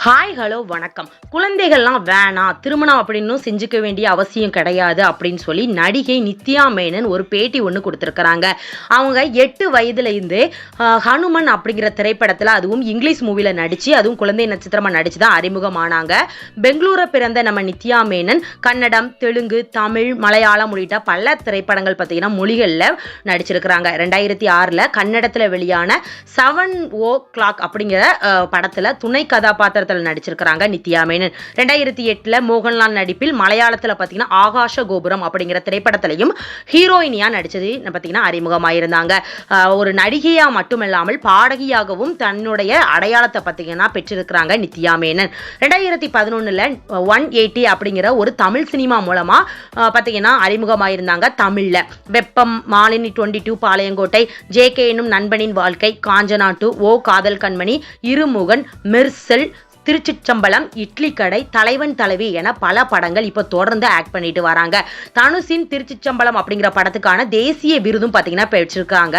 Hi hello வணக்கம். குழந்தைகள்லாம் வேணாம், திருமணம் அப்படின்னு செஞ்சுக்க வேண்டிய அவசியம் கிடையாது அப்படின்னு சொல்லி நடிகை நித்யா மேனன் ஒரு பேட்டி ஒன்று கொடுத்துருக்குறாங்க. அவங்க 8 வயதுலேருந்து ஹனுமன் அப்படிங்கிற திரைப்படத்தில், அதுவும் இங்கிலீஷ் மூவியில் நடித்து, அதுவும் குழந்தை நட்சத்திரமாக நடித்து தான் அறிமுகமானாங்க. பெங்களூரை பிறந்த நம்ம நித்யா மேனன் கன்னடம், தெலுங்கு, தமிழ், மலையாளம் உள்ளிட்ட பல திரைப்படங்கள் பார்த்தீங்கன்னா மொழிகளில் நடிச்சிருக்கிறாங்க. 2006 கன்னடத்தில் வெளியான 7 o'clock அப்படிங்கிற படத்தில் துணை கதாபாத்திரத்தில் நடிச்சிருக்காங்க நித்யா மேனன். 2008 மோகன்லால் நடிப்பில் மலையாளத்தில் பார்த்தீங்கன்னா ஆகாஷ கோபுரம் அப்படிங்கிற திரைப்படத்திலையும் ஹீரோயினியா நடிச்சது பார்த்தீங்கன்னா அறிமுகமாயிருந்தாங்க. ஒரு நடிகையா மட்டுமல்லாமல் பாடகியாகவும் தன்னுடைய அடையாளத்தை பார்த்தீங்கன்னா பெற்றிருக்கிறாங்க நித்யா மேனன். 2011 180 அப்படிங்கிற ஒரு தமிழ் சினிமா மூலமா பார்த்தீங்கன்னா அறிமுகமாயிருந்தாங்க. தமிழ்ல வெப்பம், மாலினி 22, பாளையங்கோட்டை, ஜேகே என்னும் நண்பனின் வாழ்க்கை, காஞ்சனா 2, ஓ காதல் கண்மணி, இருமுகன், மெர்சல், திருச்சிற்றம்பலம், இட்லி கடை, தலைவன் தலைவி என பல படங்கள் இப்போ தொடர்ந்து ஆக்ட் பண்ணிட்டு வராங்க. தனுஷின் திருச்சிற்றம்பலம் அப்படிங்கிற படத்துக்கான தேசிய விருதும் பார்த்தீங்கன்னா பெற்றிருக்காங்க.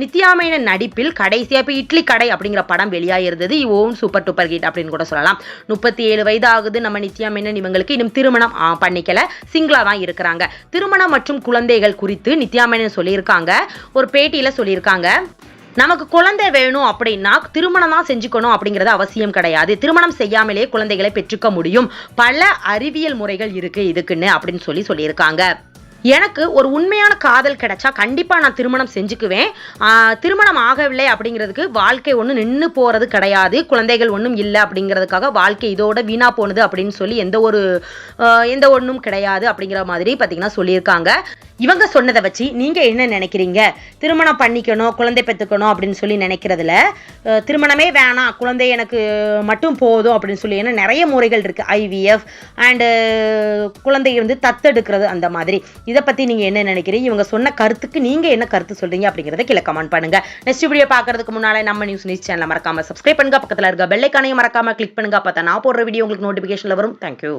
நித்யா மேனன் நடிப்பில் கடைசியாக இப்போ இட்லி கடை அப்படிங்கிற படம் வெளியாகிருந்தது. ஓம் சூப்பர் டூப்பர் ஹிட் அப்படின்னு கூட சொல்லலாம். 37 வயது ஆகுது நம்ம நித்யா மேனன். இவங்களுக்கு இன்னும் திருமணம் பண்ணிக்கல, சிங்கிளா தான் இருக்கிறாங்க. திருமணம் மற்றும் குழந்தைகள் குறித்து நித்யா மேனன் சொல்லியிருக்காங்க, ஒரு பேட்டியில் சொல்லியிருக்காங்க. நமக்கு குழந்தை வேணும் அப்படின்னா திருமணம் தான் செஞ்சுக்கணும் அப்படிங்கிறது அவசியம் கிடையாது. திருமணம் செய்யாமலே குழந்தைகளை பெற்றுக்க முடியும். பல அறிவியல் முறைகள் இருக்கு இதுக்குன்னு அப்படின்னு சொல்லியிருக்காங்க. எனக்கு ஒரு உண்மையான காதல் கிடைச்சா கண்டிப்பாக நான் திருமணம் செஞ்சுக்குவேன். திருமணம் ஆகவில்லை அப்படிங்கிறதுக்கு வாழ்க்கை ஒன்றும் நின்று போகிறது கிடையாது. குழந்தைகள் ஒன்றும் இல்லை அப்படிங்கிறதுக்காக வாழ்க்கை இதோட வீணா போனது அப்படின்னு சொல்லி எந்த ஒன்றும் கிடையாது அப்படிங்கிற மாதிரி பார்த்தீங்கன்னா சொல்லியிருக்காங்க. இவங்க சொன்னதை வச்சு நீங்கள் என்ன நினைக்கிறீங்க? திருமணம் பண்ணிக்கணும், குழந்தை பெற்றுக்கணும் அப்படின்னு சொல்லி நினைக்கிறதுல திருமணமே வேணாம், குழந்தை எனக்கு மட்டும் போதும் அப்படின்னு சொல்லி, ஏன்னா நிறைய முறைகள் இருக்குது, IVF அண்டு குழந்தை தத்தெடுக்கிறது, அந்த மாதிரி. இதை பற்றி நீங்கள் என்ன நினைக்கிறீங்க? இவங்க சொன்ன கருத்துக்கு நீங்கள் என்ன கருத்து சொல்கிறீங்க அப்படிங்கிறத கீழே கமெண்ட் பண்ணுங்கள். நெக்ஸ்ட் வீடியோ பார்க்கறதுக்கு முன்னால் நம்ம நியூஸ் சேனலை மறக்காமல் சப்ஸ்கிரைப் பண்ணுங்க, பக்கத்தில் இருக்க பெல் ஐகானையும் மறக்காமல் கிளிக் பண்ணுங்க. பார்த்தா நான் போடுற வீடியோ உங்களுக்கு நோட்டிஃபிகேஷனில் வரும். தேங்க்யூ.